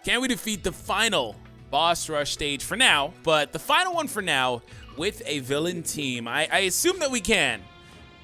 Can we defeat the final boss rush stage for now? But the final one for now with a villain team. I assume that we can.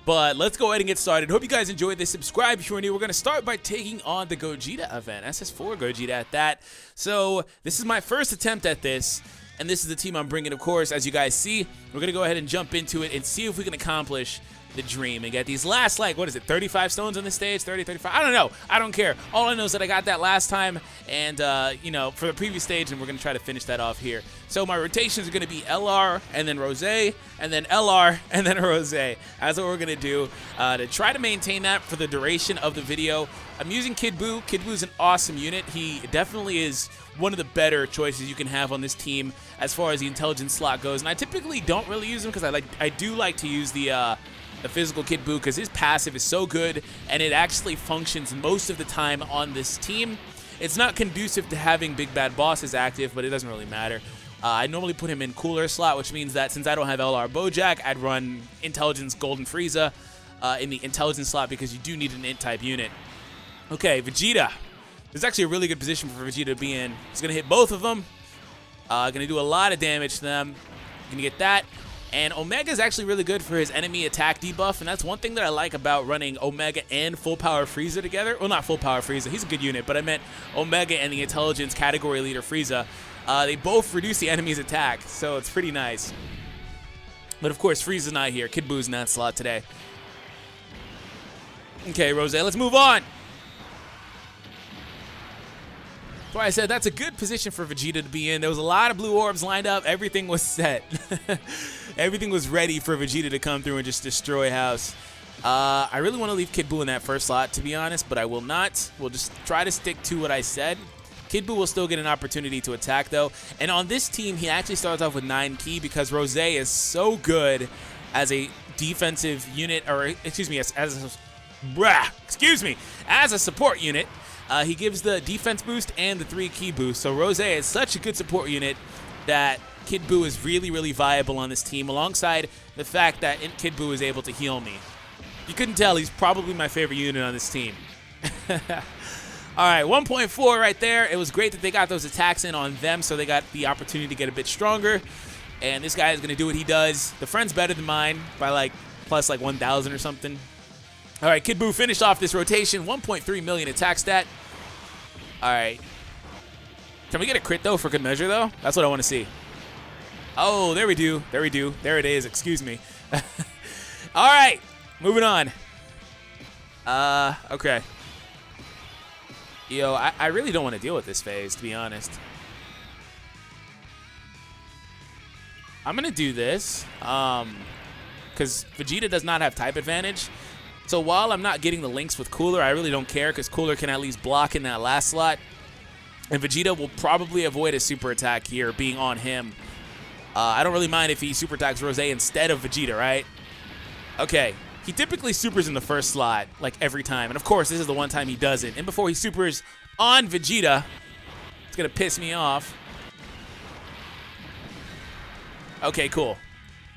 But let's go ahead and get started. Hope you guys enjoyed this. Subscribe if you're new. We're going to start by taking on the Gogeta event. SS4 Gogeta at that. So this is my first attempt at this. And this is the team I'm bringing, of course. As you guys see, we're going to go ahead and jump into it and see if we can accomplish the dream and get these last, like, what is it, 35 stones on the stage? 30, 35? I don't know. I don't care. All I know is that I got that last time and, you know, for the previous stage, and we're going to try to finish that off here. So my rotations are going to be LR and then Rose and then LR and then Rose. That's what we're going to do to try to maintain that for the duration of the video. I'm using Kid Buu. Kid Buu is an awesome unit. He definitely is one of the better choices you can have on this team as far as the intelligence slot goes. And I typically don't really use him because I do like to use the physical Kid Buu because his passive is so good and it actually functions most of the time on this team. It's not conducive to having big bad bosses active, but it doesn't really matter. I normally put him in cooler slot, which means that since I don't have LR Bojack, I'd run Intelligence Golden Frieza in the Intelligence slot because you do need an Int type unit. Okay, Vegeta. This is actually a really good position for Vegeta to be in. He's going to hit both of them. Going to do a lot of damage to them. Going to get that. And Omega is actually really good for his enemy attack debuff, and that's one thing that I like about running Omega and Full Power Frieza together. Well, not Full Power Frieza. He's a good unit, but I meant Omega and the Intelligence Category Leader Frieza. They both reduce the enemy's attack, so it's pretty nice. But, of course, Frieza's not here. Kid Buu's in that slot today. Okay, Rose, let's move on. That's why I said that's a good position for Vegeta to be in. There was a lot of blue orbs lined up. Everything was set. Everything was ready for Vegeta to come through and just destroy house. I really want to leave Kid Buu in that first slot, to be honest, but I will not. We'll just try to stick to what I said. Kid Buu will still get an opportunity to attack, though. And on this team, he actually starts off with 9 ki because Rose is so good as a defensive unit, or excuse me, as a support unit. He gives the defense boost and the 3 ki boost. So Rose is such a good support unit that Kid Buu is really, really viable on this team, alongside the fact that Kid Buu is able to heal me. You couldn't tell, he's probably my favorite unit on this team. All right, 1.4 right there. It was great that they got those attacks in on them, so they got the opportunity to get a bit stronger. And this guy is going to do what he does. The friend's better than mine by like plus like 1,000 or something. All right, Kid Buu finished off this rotation. 1.3 million attack stat. All right. Can we get a crit, though, for good measure, though? That's what I want to see. Oh, there we do. There we do. There it is. Excuse me. All right. Moving on. Okay. Yo, I really don't want to deal with this phase, to be honest. I'm going to do this because Vegeta does not have type advantage. So while I'm not getting the links with Cooler, I really don't care because Cooler can at least block in that last slot. And Vegeta will probably avoid a super attack here being on him. I don't really mind if he super attacks Rose instead of Vegeta, right? Okay. He typically supers in the first slot, like every time. And of course, this is the one time he doesn't. And before he supers on Vegeta, it's going to piss me off. Okay, cool.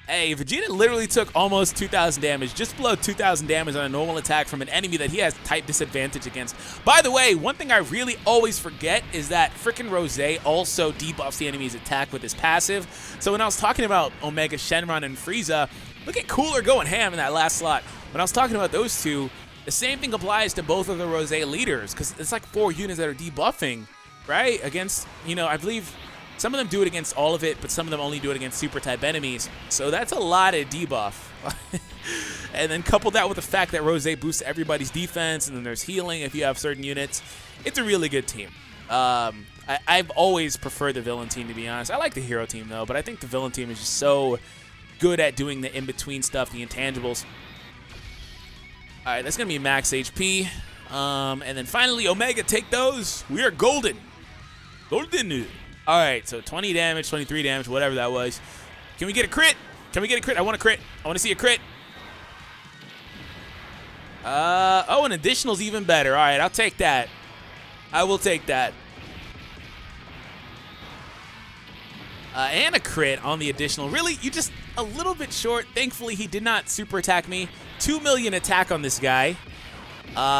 Hey, Vegeta literally took almost 2,000 damage, just below 2,000 damage on a normal attack from an enemy that he has type disadvantage against. By the way, one thing I really always forget is that frickin' Rose also debuffs the enemy's attack with his passive. So when I was talking about Omega, Shenron, and Frieza, look at Cooler going ham in that last slot. When I was talking about those two, the same thing applies to both of the Rose leaders, because it's like 4 units that are debuffing, right? Against, you know, I believe some of them do it against all of it, but some of them only do it against super type enemies. So that's a lot of debuff. And then couple that with the fact that Rose boosts everybody's defense, and then there's healing if you have certain units. It's a really good team. I've always preferred the villain team, to be honest. I like the hero team, though, but I think the villain team is just so good at doing the in-between stuff, the intangibles. All right, that's going to be max HP. And then finally, Omega, take those. We are golden. Golden. All right, so 20 damage, 23 damage, whatever that was. Can we get a crit? Can we get a crit? I want a crit. I want to see a crit. Oh, an additional's even better. All right, I'll take that. I will take that. And a crit on the additional. Really, you just a little bit short. Thankfully, he did not super attack me. 2 million attack on this guy.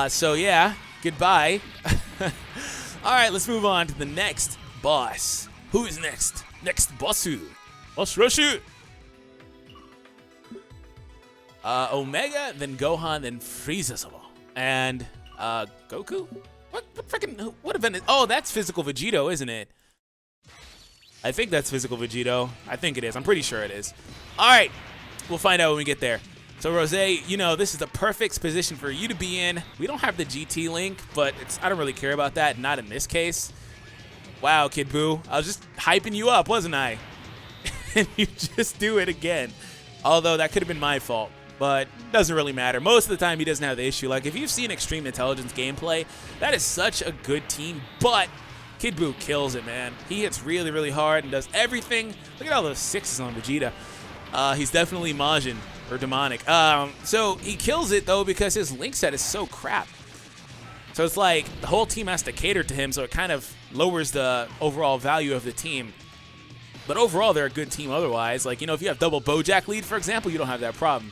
So, yeah, goodbye. All right, let's move on to the next boss. Who is next? Next bossu. Boss Rushu. Omega, then Gohan, then Frieza. And Goku? What event is? Oh, that's Physical Vegito, isn't it? I think that's Physical Vegito. I think it is. I'm pretty sure it is. All right, we'll find out when we get there. So Rose, you know, this is the perfect position for you to be in. We don't have the GT link, but I don't really care about that. Not in this case. Wow, Kid Buu. I was just hyping you up, wasn't I? And you just do it again. Although that could have been my fault, but doesn't really matter. Most of the time, he doesn't have the issue. Like, if you've seen Extreme Intelligence gameplay, that is such a good team, but Kid Buu kills it, man. He hits really, really hard and does everything. Look at all those 6s on Vegeta. He's definitely Majin. Or demonic. So he kills it though because his link set is so crap. So it's like the whole team has to cater to him, so it kind of lowers the overall value of the team. But overall, they're a good team otherwise. Like, you know, if you have double Bojack lead, for example, you don't have that problem.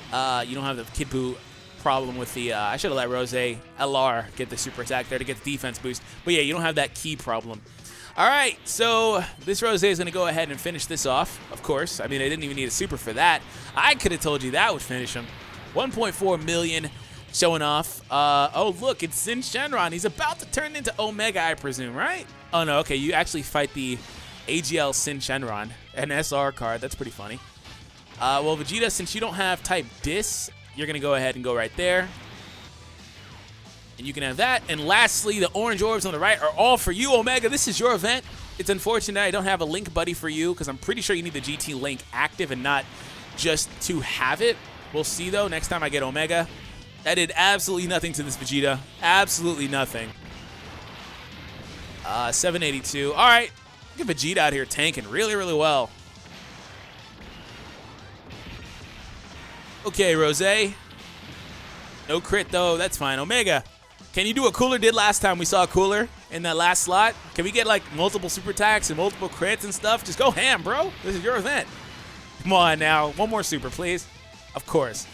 You don't have the Kid Buu problem with the, I should have let Rose LR get the super attack there to get the defense boost. But yeah, you don't have that key problem. All right, so this Rose is going to go ahead and finish this off, of course. I mean, I didn't even need a super for that. I could have told you that would finish him. 1.4 million showing off. Oh, look, it's Sin Shenron. He's about to turn into Omega, I presume, right? Oh, no, okay, you actually fight the AGL Sin Shenron, an SR card. That's pretty funny. Well, Vegeta, since you don't have type Dis, you're going to go ahead and go right there. And you can have that. And lastly, the orange orbs on the right are all for you, Omega. This is your event. It's unfortunate I don't have a link buddy for you because I'm pretty sure you need the GT link active and not just to have it. We'll see, though, next time I get Omega. That did absolutely nothing to this Vegeta. Absolutely nothing. 782. All right. Look at Vegeta out here tanking really, really well. Okay, Rose. No crit, though. That's fine. Omega. Can you do what Cooler did last time we saw Cooler in that last slot? Can we get, like, multiple super attacks and multiple crits and stuff? Just go ham, bro. This is your event. Come on now. One more super, please. Of course.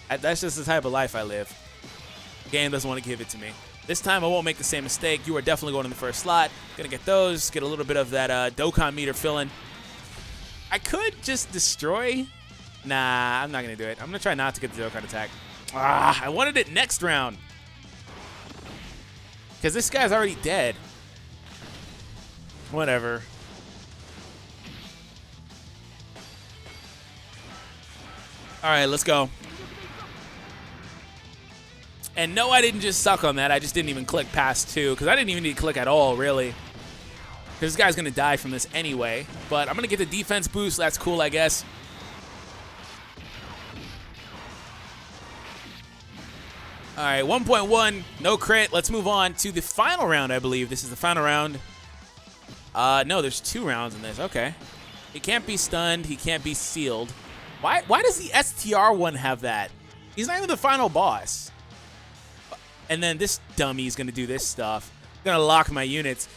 That's just the type of life I live. The game doesn't want to give it to me. This time I won't make the same mistake. You are definitely going in the first slot. Gonna get those. Get a little bit of that Dokkan meter filling. I could just destroy. Nah, I'm not going to do it. I'm going to try not to get the Dokkan attack. Ah, I wanted it next round. Because this guy's already dead. Whatever. All right, let's go. And no, I didn't just suck on that. I just didn't even click past 2. Because I didn't even need to click at all, really. Because this guy's going to die from this anyway. But I'm going to get the defense boost. That's cool, I guess. All right, 1.1, no crit. Let's move on to the final round, I believe. This is the final round. No, there's 2 rounds in this. Okay. He can't be stunned. He can't be sealed. Why does the STR one have that? He's not even the final boss. And then this dummy's going to do this stuff. Going to lock my units.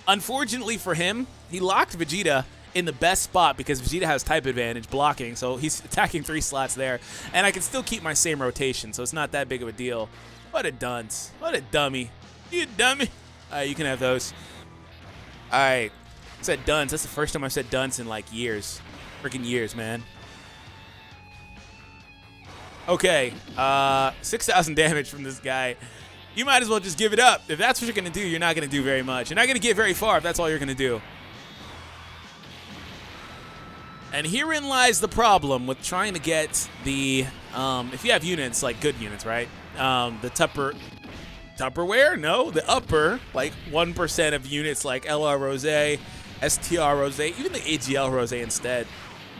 Unfortunately for him, he locked Vegeta in the best spot because Vegeta has type advantage blocking, so he's attacking 3 slots there. And I can still keep my same rotation, so it's not that big of a deal. What a dunce. What a dummy. You dummy. All right, you can have those. All right. I said dunce. That's the first time I've said dunce in, like, years. Freaking years, man. Okay. 6,000 damage from this guy. You might as well just give it up. If that's what you're going to do, you're not going to do very much. You're not going to get very far if that's all you're going to do. And herein lies the problem with trying to get the, if you have units, like good units, right? The Tupperware? No, the upper, like 1% of units like LR Rose, STR Rose, even the AGL Rose instead.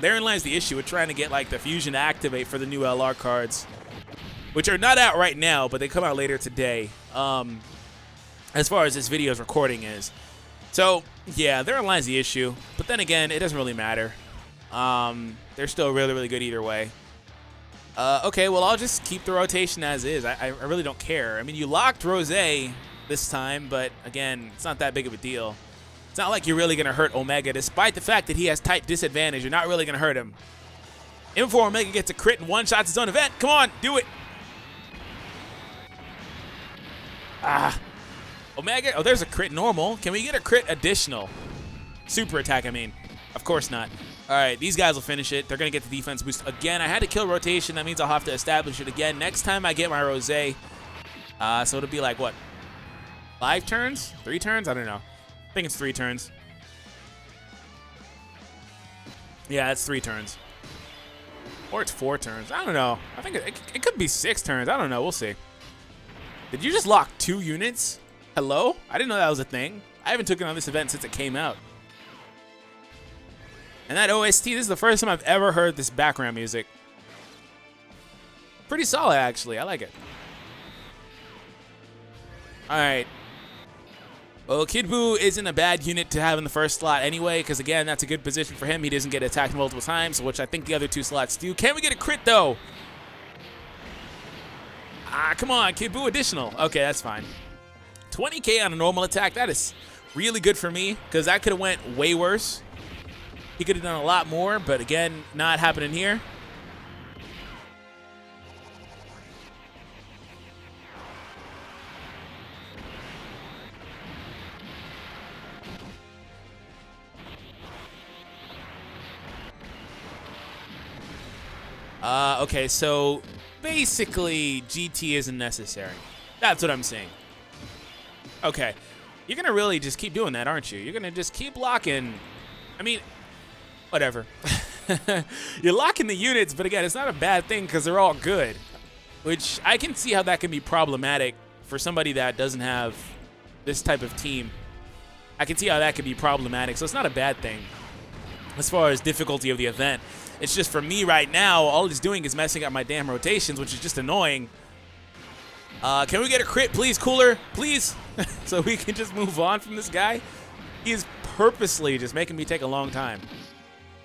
Therein lies the issue with trying to get like the fusion to activate for the new LR cards, which are not out right now, but they come out later today, as far as this video's recording is. So, yeah, therein lies the issue. But then again, it doesn't really matter. They're still really, really good either way. Okay, well, I'll just keep the rotation as is. I really don't care. I mean, you locked Rose this time, but again, it's not that big of a deal. It's not like you're really going to hurt Omega. Despite the fact that he has type disadvantage, you're not really going to hurt him. Even before Omega gets a crit and one-shots his own event. Come on, do it. Ah. Omega. Oh, there's a crit normal. Can we get a crit additional? Super attack, I mean. Of course not. All right, these guys will finish it. They're going to get the defense boost again. I had to kill rotation. That means I'll have to establish it again. Next time I get my Rosé. So it'll be like, what? 5 turns? 3 turns? I don't know. I think it's 3 turns. Yeah, it's 3 turns. Or it's 4 turns. I don't know. I think it could be 6 turns. I don't know. We'll see. Did you just lock 2 units? Hello? I didn't know that was a thing. I haven't taken on this event since it came out. And that OST, this is the first time I've ever heard this background music. Pretty solid, actually. I like it. All right. Well, Kid Buu isn't a bad unit to have in the first slot anyway, because, again, that's a good position for him. He doesn't get attacked multiple times, which I think the other 2 slots do. Can we get a crit, though? Come on. Kid Buu additional. Okay, that's fine. 20k on a normal attack. That is really good for me, because that could have went way worse. He could have done a lot more, but again, not happening here. Okay, so basically GT isn't necessary. That's what I'm saying. Okay, you're going to really just keep doing that, aren't you? You're going to just keep locking. I mean, whatever. You're locking the units, but again, it's not a bad thing because they're all good, which I can see how that can be problematic for somebody that doesn't have this type of team. I can see how that could be problematic, so it's not a bad thing as far as difficulty of the event. It's just for me right now, all it's doing is messing up my damn rotations, which is just annoying. Can we get a crit, please, Cooler? Please? So we can just move on from this guy? He is purposely just making me take a long time.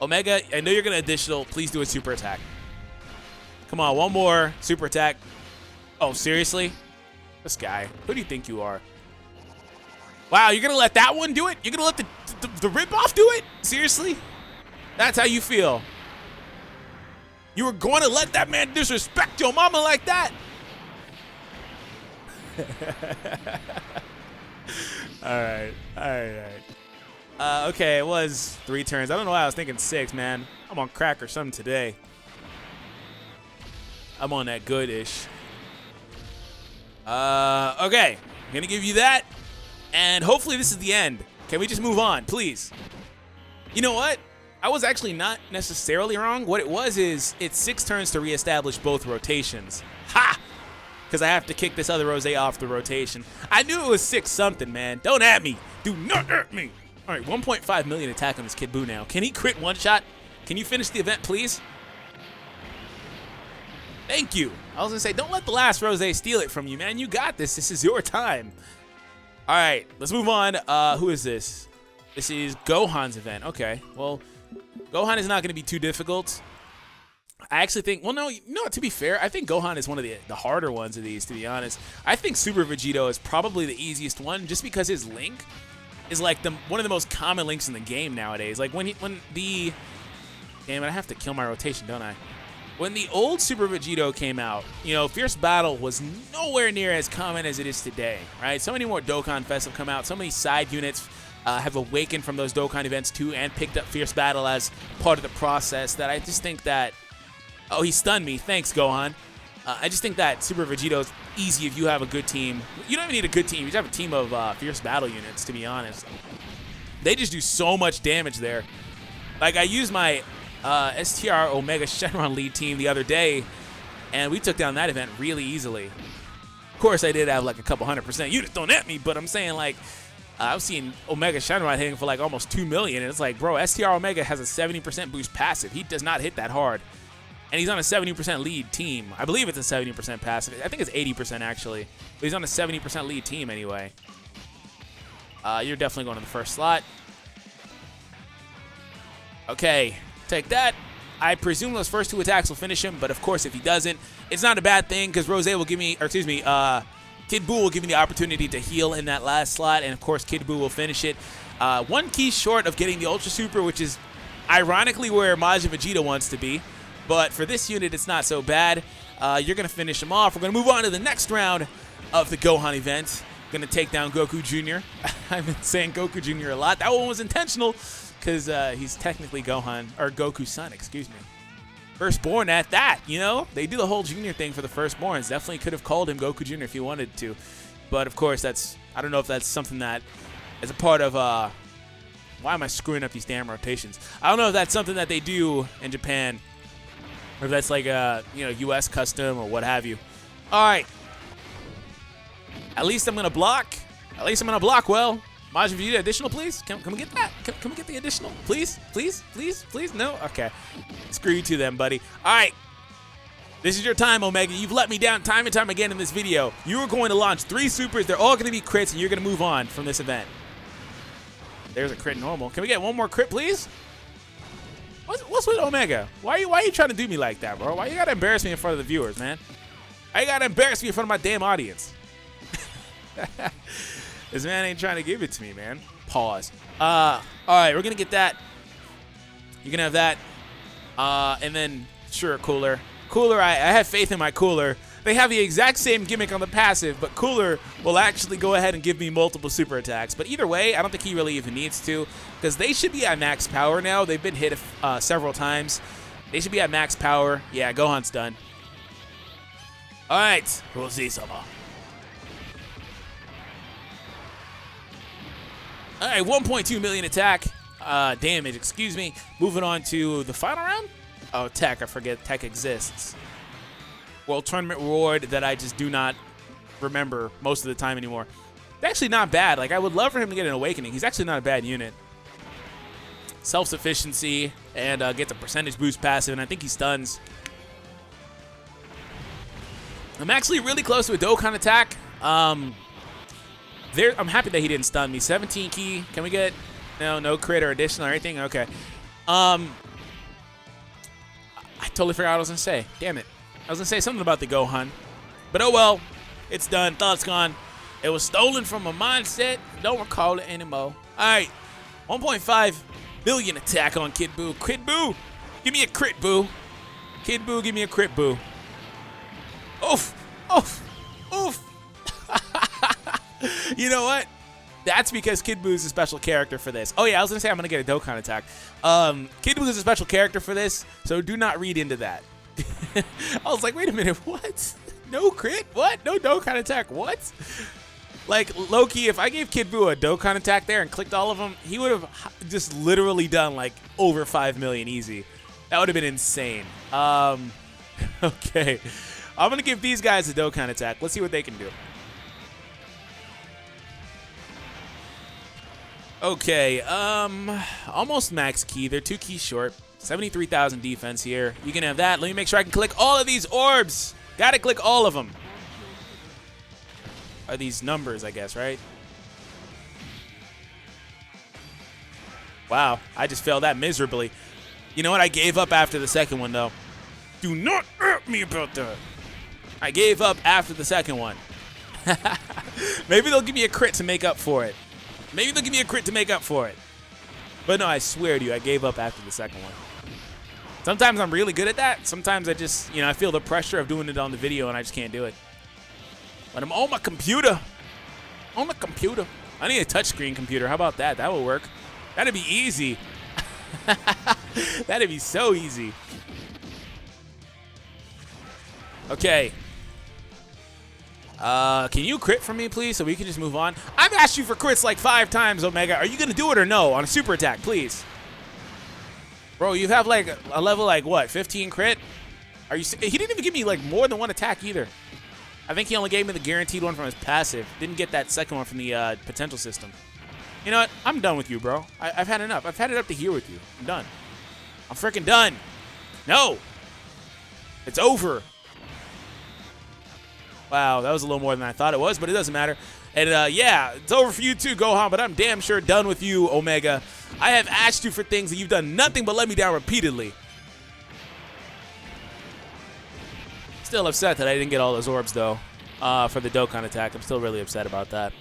Omega, I know you're going to additional. Please do a super attack. Come on, one more super attack. Oh, seriously? This guy. Who do you think you are? Wow, you're going to let that one do it? You're going to let the rip-off do it? Seriously? That's how you feel? You were going to let that man disrespect your mama like that? All right. Okay, it was 3 turns. I don't know why I was thinking 6, man. I'm on crack or something today. I'm on that good-ish. Okay. I'm going to give you that. And hopefully this is the end. Can we just move on, please? You know what? I was actually not necessarily wrong. What it was is it's 6 turns to reestablish both rotations. Ha! Because I have to kick this other Rosé off the rotation. I knew it was 6 something, man. Don't at me. Do not at me. All right, 1.5 million attack on this Kid Buu now. Can he crit one shot? Can you finish the event, please? Thank you. I was going to say, don't let the last Rosé steal it from you, man. You got this. This is your time. All right, let's move on. Who is this? This is Gohan's event. Okay, well, Gohan is not going to be too difficult. I actually think, well, no, to be fair, I think Gohan is one of the harder ones of these, to be honest. I think Super Vegito is probably the easiest one just because his link is like one of the most common links in the game nowadays. Like when the damn it, I have to kill my rotation, don't I? When the old Super Vegito came out, you know, Fierce Battle was nowhere near as common as it is today, right? So many more Dokkan Fests have come out. So many side units have awakened from those Dokkan events too and picked up Fierce Battle as part of the process that I just think that... Oh, he stunned me. Thanks, Gohan. I just think that Super Vegito is easy if you have a good team. You don't even need a good team. You just have a team of Fierce Battle units, to be honest. They just do so much damage there. Like, I used my STR Omega Shenron lead team the other day, and we took down that event really easily. Of course, I did have like a couple 100% units thrown at me, but I'm saying, like, I've seen Omega Shenron hitting for like almost 2 million, and it's like, bro, STR Omega has a 70% boost passive. He does not hit that hard. And he's on a 70% lead team. I believe it's a 70% passive. I think it's 80% actually. But he's on a 70% lead team anyway. You're definitely going to the first slot. Okay, take that. I presume those first 2 attacks will finish him, but of course if he doesn't, it's not a bad thing because Rosé will give me, or excuse me, Kid Buu will give me the opportunity to heal in that last slot, and of course Kid Buu will finish it. 1 key short of getting the Ultra Super, which is ironically where Majin Vegeta wants to be. But for this unit, it's not so bad. You're going to finish him off. We're going to move on to the next round of the Gohan event. Gonna take down Goku Jr. I've been saying Goku Jr. a lot. That one was intentional because he's technically Gohan, or Goku's son, excuse me. Firstborn at that, you know? They do the whole junior thing for the firstborns. Definitely could have called him Goku Jr. if he wanted to. But of course, I don't know if that's something that is a part of, why am I screwing up these damn rotations? I don't know if that's something that they do in Japan, or if that's like a, U.S. custom or what have you. All right. At least I'm going to block. At least I'm going to block well. Majin Vegeta additional, please? Can we get that? Can we get the additional? Please? Please? Please? Please? No? Okay. Screw you too then, buddy. All right. This is your time, Omega. You've let me down time and time again in this video. You are going to launch 3 supers. They're all going to be crits, and you're going to move on from this event. There's a crit normal. Can we get one more crit, please? What's with Omega? Why are you trying to do me like that, bro? Why you got to embarrass me in front of the viewers, man? Why you got to embarrass me in front of my damn audience? This man ain't trying to give it to me, man. Pause. All right, we're going to get that. You're going to have that. And then, sure, Cooler. Cooler, I have faith in my Cooler. They have the exact same gimmick on the passive, but Cooler will actually go ahead and give me multiple super attacks. But either way, I don't think he really even needs to, because they should be at max power now. They've been hit several times. They should be at max power. Yeah, Gohan's done. All right, we'll see some more. All right, 1.2 million attack damage, excuse me. Moving on to the final round. Oh, Tech, I forget Tech exists. Well, tournament reward that I just do not remember most of the time anymore. It's actually not bad. Like, I would love for him to get an awakening. He's actually not a bad unit. Self-sufficiency and gets a percentage boost passive, and I think he stuns. I'm actually really close to a Dokkan attack. I'm happy that he didn't stun me. 17 key. Can we get no crit or additional or anything? Okay. I totally forgot what I was gonna say. Damn it. I was gonna say something about the Gohan. But oh well. It's done. Thought's gone. It was stolen from a mindset. Don't recall it anymore. Alright. 1.5 billion attack on Kid Buu. Kid Buu! Give me a crit, Boo. Kid Buu, give me a crit, Boo. Oof! Oof! Oof! You know what? That's because Kid Buu is a special character for this. Oh, yeah, I was going to say I'm going to get a Dokkan attack. Kid Buu is a special character for this, so do not read into that. I was like, wait a minute, what? No crit? What? No Dokkan attack? What? Like, low-key, if I gave Kid Buu a Dokkan attack there and clicked all of them, he would have just literally done, like, over 5 million easy. That would have been insane. Okay. I'm going to give these guys a Dokkan attack. Let's see what they can do. Okay, almost max key. They're 2 keys short. 73,000 defense here. You can have that. Let me make sure I can click all of these orbs. Gotta click all of them. Are these numbers, I guess, right? Wow, I just failed that miserably. You know what? I gave up after the second one, though. Do not hurt me about that. I gave up after the second one. Maybe they'll give me a crit to make up for it. Maybe they'll give me a crit to make up for it. But no, I swear to you, I gave up after the second one. Sometimes I'm really good at that. Sometimes I just, I feel the pressure of doing it on the video and I just can't do it. But I'm on my computer. On the computer. I need a touchscreen computer. How about that? That will work. That'd be easy. That'd be so easy. Okay. Can you crit for me, please, so we can just move on? I've asked you for crits like 5 times, Omega. Are you going to do it or no on a super attack, please? Bro, you have like a level like what, 15 crit? Are you? He didn't even give me like more than 1 attack either. I think he only gave me the guaranteed one from his passive. Didn't get that second one from the potential system. You know what? I'm done with you, bro. I've had enough. I've had it up to here with you. I'm done. I'm freaking done. No. It's over. Wow, that was a little more than I thought it was, but it doesn't matter. And yeah, it's over for you too, Gohan, but I'm damn sure done with you, Omega. I have asked you for things that you've done nothing but let me down repeatedly. Still upset that I didn't get all those orbs, though, for the Dokkan attack. I'm still really upset about that.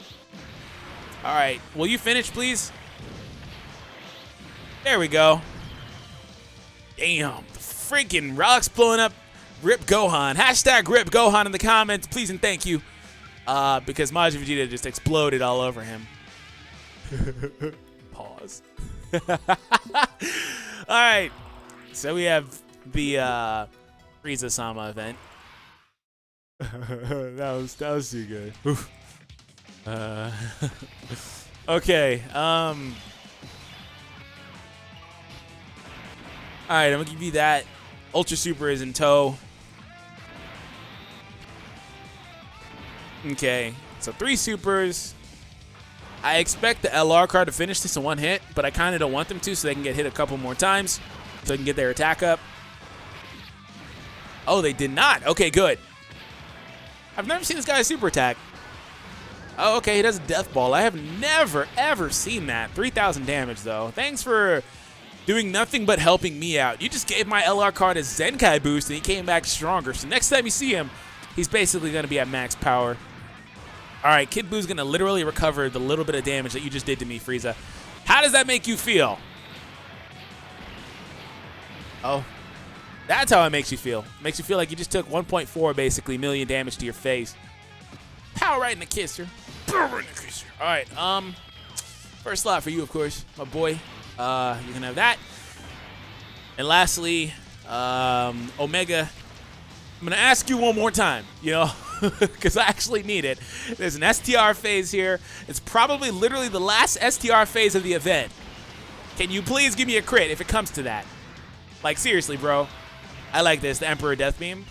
All right, will you finish, please? There we go. Damn, the freaking rocks blowing up. Rip Gohan. Hashtag Rip Gohan in the comments, please and thank you. because Majin Vegeta just exploded all over him. Pause. Alright, so we have the Frieza-sama event. that was too good. Okay, alright, I'm gonna give you that. Ultra Super is in tow. Okay, so 3 supers. I expect the LR card to finish this in one hit, but I kind of don't want them to, so they can get hit a couple more times, so they can get their attack up. Oh, they did not. Okay, good. I've never seen this guy super attack. Oh, okay, he does a death ball. I have never, ever seen that. 3,000 damage, though. Thanks for doing nothing but helping me out. You just gave my LR card a Zenkai boost, and he came back stronger. So next time you see him, he's basically going to be at max power. All right, Kid Boo's going to literally recover the little bit of damage that you just did to me, Frieza. How does that make you feel? Oh, that's how it makes you feel. It makes you feel like you just took 1.4 basically million damage to your face. Power right in the kisser. Power right in the kisser. All right, first slot for you, of course, my boy. You can have that. And lastly, Omega. I'm going to ask you one more time, you know, because I actually need it. There's an STR phase here. It's probably literally the last STR phase of the event. Can you please give me a crit if it comes to that? Like, seriously, bro. I like this, the Emperor Death Beam.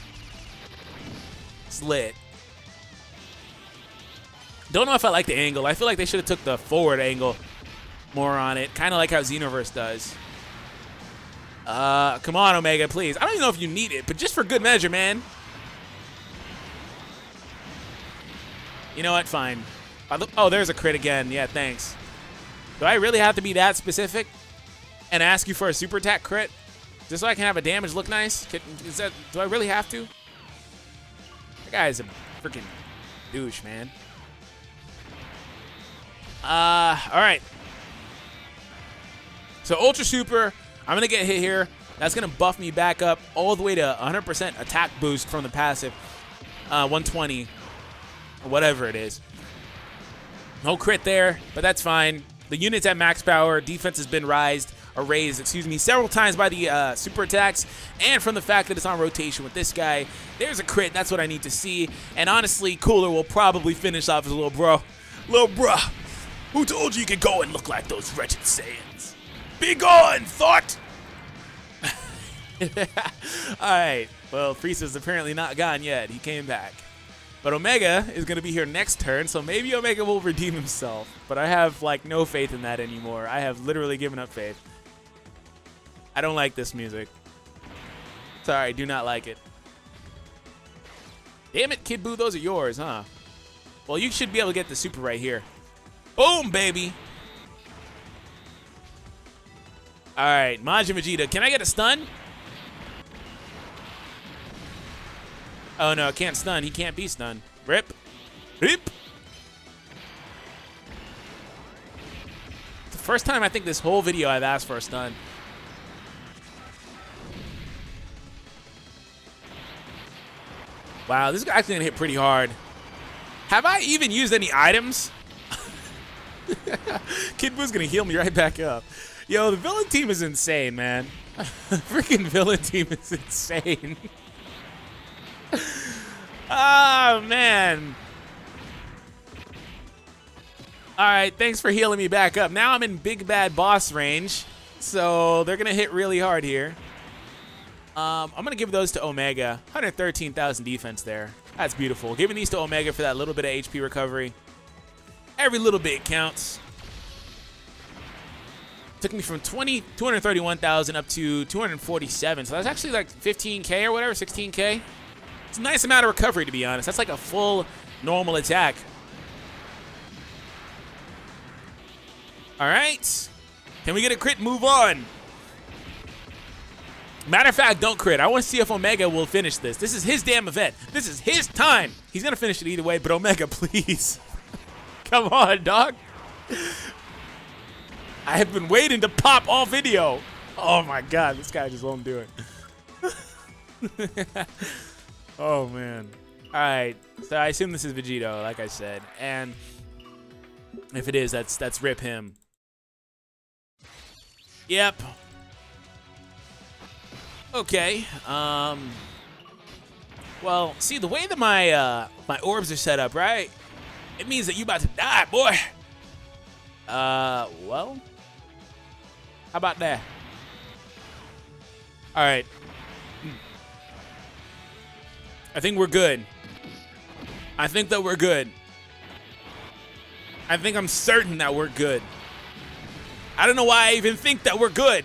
It's lit. Don't know if I like the angle. I feel like they should have took the forward angle more on it, kind of like how Xenoverse does. Come on, Omega, please. I don't even know if you need it, but just for good measure, man. You know what? Fine. Oh, there's a crit again. Yeah, thanks. Do I really have to be that specific and ask you for a super attack crit just so I can have a damage look nice? Do I really have to? That guy's a freaking douche, man. All right. So Ultra Super, I'm going to get hit here. That's going to buff me back up all the way to 100% attack boost from the passive. 120, or whatever it is. No crit there, but that's fine. The unit's at max power. Defense has been raised, several times by the super attacks, and from the fact that it's on rotation with this guy. There's a crit. That's what I need to see. And honestly, Cooler will probably finish off his little bro. Little bruh. Who told you could go and look like those wretched Saiyans? Be gone, thought! Alright, well, Frieza's apparently not gone yet. He came back. But Omega is going to be here next turn, so maybe Omega will redeem himself. But I have, like, no faith in that anymore. I have literally given up faith. I don't like this music. Sorry, do not like it. Damn it, Kid Buu, those are yours, huh? Well, you should be able to get the super right here. Boom, baby! Alright, Majin Vegeta. Can I get a stun? Oh, no, can't stun. He can't be stunned. Rip. Rip. It's the first time I think this whole video I've asked for a stun. Wow, this is actually going to hit pretty hard. Have I even used any items? Kid Boo's going to heal me right back up. Yo, the villain team is insane, man. Freaking villain team is insane. Oh, man. All right, thanks for healing me back up. Now I'm in big bad boss range, so they're going to hit really hard here. I'm going to give those to Omega. 113,000 defense there. That's beautiful. Giving these to Omega for that little bit of HP recovery. Every little bit counts. Took me from 231,000 up to 247. So that's actually like 15K or whatever, 16K. It's a nice amount of recovery, to be honest. That's like a full normal attack. All right. Can we get a crit? Move on. Matter of fact, don't crit. I want to see if Omega will finish this. This is his damn event. This is his time. He's going to finish it either way, but Omega, please. Come on, dog. I have been waiting to pop all video. Oh, my God. This guy just won't do it. Oh, man. All right, so I assume this is Vegito, like I said, and if it is, that's rip him. Yep. Okay. Well, see, the way that my my orbs are set up, right? It means that you about to die, boy. Well, how about that? All right. I think we're good. I think that we're good. I think I'm certain that we're good. I don't know why I even think that we're good.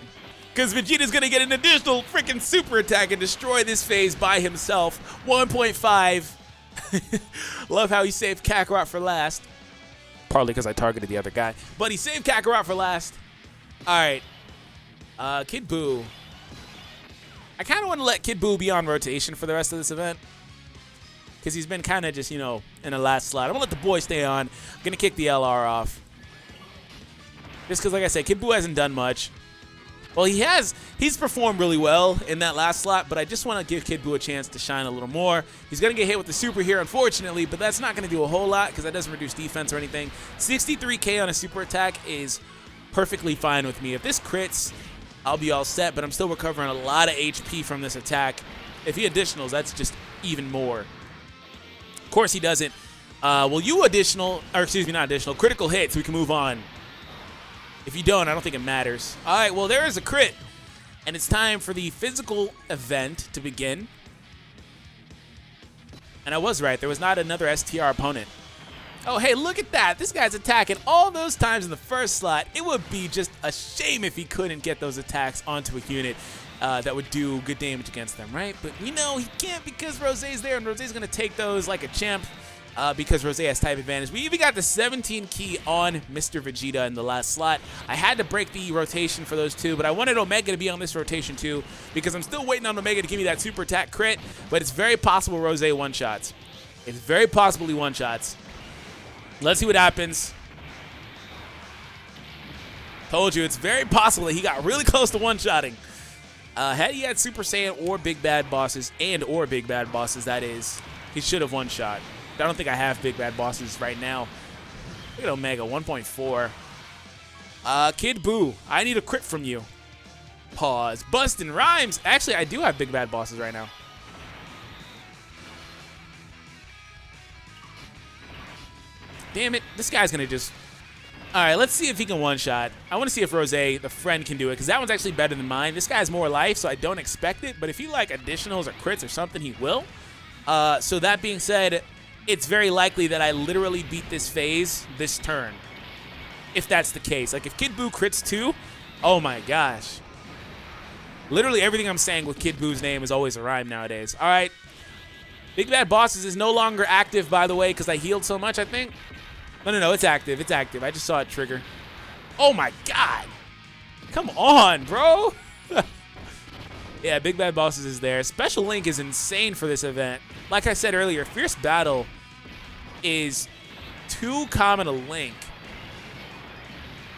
Because Vegeta's going to get an additional freaking super attack and destroy this phase by himself. 1.5. Love how he saved Kakarot for last. Partly because I targeted the other guy. But he saved Kakarot for last. All right. Kid Buu. I kind of want to let Kid Buu be on rotation for the rest of this event. Because he's been kind of just, you know, in the last slot. I'm going to let the boy stay on. I'm going to kick the LR off. Just because, like I said, Kid Buu hasn't done much. Well, he's performed really well in that last slot, but I just want to give Kid Buu a chance to shine a little more. He's going to get hit with the super here, unfortunately, but that's not going to do a whole lot because that doesn't reduce defense or anything. 63k on a super attack is perfectly fine with me. If this crits, I'll be all set, but I'm still recovering a lot of HP from this attack. If he additionals, that's just even more. Of course he doesn't. Well, you additional, or excuse me, not additional, critical hit so we can move on. If you don't, I don't think it matters. All right, well, there is a crit. And it's time for the physical event to begin. And I was right. There was not another STR opponent. Oh, hey, look at that. This guy's attacking all those times in the first slot. It would be just a shame if he couldn't get those attacks onto a unit that would do good damage against them, right? But, you know, he can't because Rosé's there, and Rosé's going to take those like a champ. Because Rosé has type advantage. We even got the 17 key on Mr. Vegeta in the last slot. I had to break the rotation for those two, but I wanted Omega to be on this rotation too because I'm still waiting on Omega to give me that super attack crit, but it's very possible Rosé one-shots. It's very possible he one-shots. Let's see what happens. Told you, it's very possible that he got really close to one-shotting. Had he had Super Saiyan or Big Bad Bosses, that is, he should have one-shot. I don't think I have Big Bad Bosses right now. Look at Omega, 1.4. Kid Buu, I need a crit from you. Pause. Bustin' rhymes. Actually, I do have Big Bad Bosses right now. Damn it. This guy's going to just... All right, let's see if he can one-shot. I want to see if Rosé, the friend, can do it, because that one's actually better than mine. This guy has more life, so I don't expect it. But if he, like, additionals or crits or something, he will. So that being said... It's very likely that I literally beat this phase this turn. If that's the case. Like, if Kid Buu crits too, oh my gosh. Literally everything I'm saying with Kid Buu's name is always a rhyme nowadays. All right. Big Bad Bosses is no longer active, by the way, because I healed so much, I think. No, it's active. It's active. I just saw it trigger. Oh my god. Come on, bro. Yeah, Big Bad Bosses is there. Special Link is insane for this event. Like I said earlier, Fierce Battle is too common a link.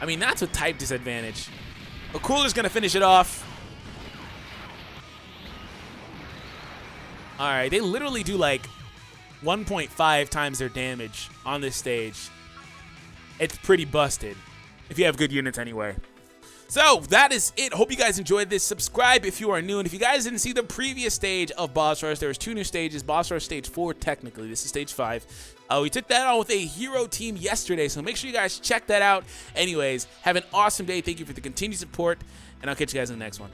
I mean, that's a type disadvantage. But Cooler's going to finish it off. All right, they literally do like 1.5 times their damage on this stage. It's pretty busted, if you have good units anyway. So, that is it. Hope you guys enjoyed this. Subscribe if you are new. And if you guys didn't see the previous stage of Boss Rush, there was 2 new stages. Boss Rush Stage 4, technically. This is Stage 5. We took that on with a hero team yesterday, so make sure you guys check that out. Anyways, have an awesome day. Thank you for the continued support, and I'll catch you guys in the next one.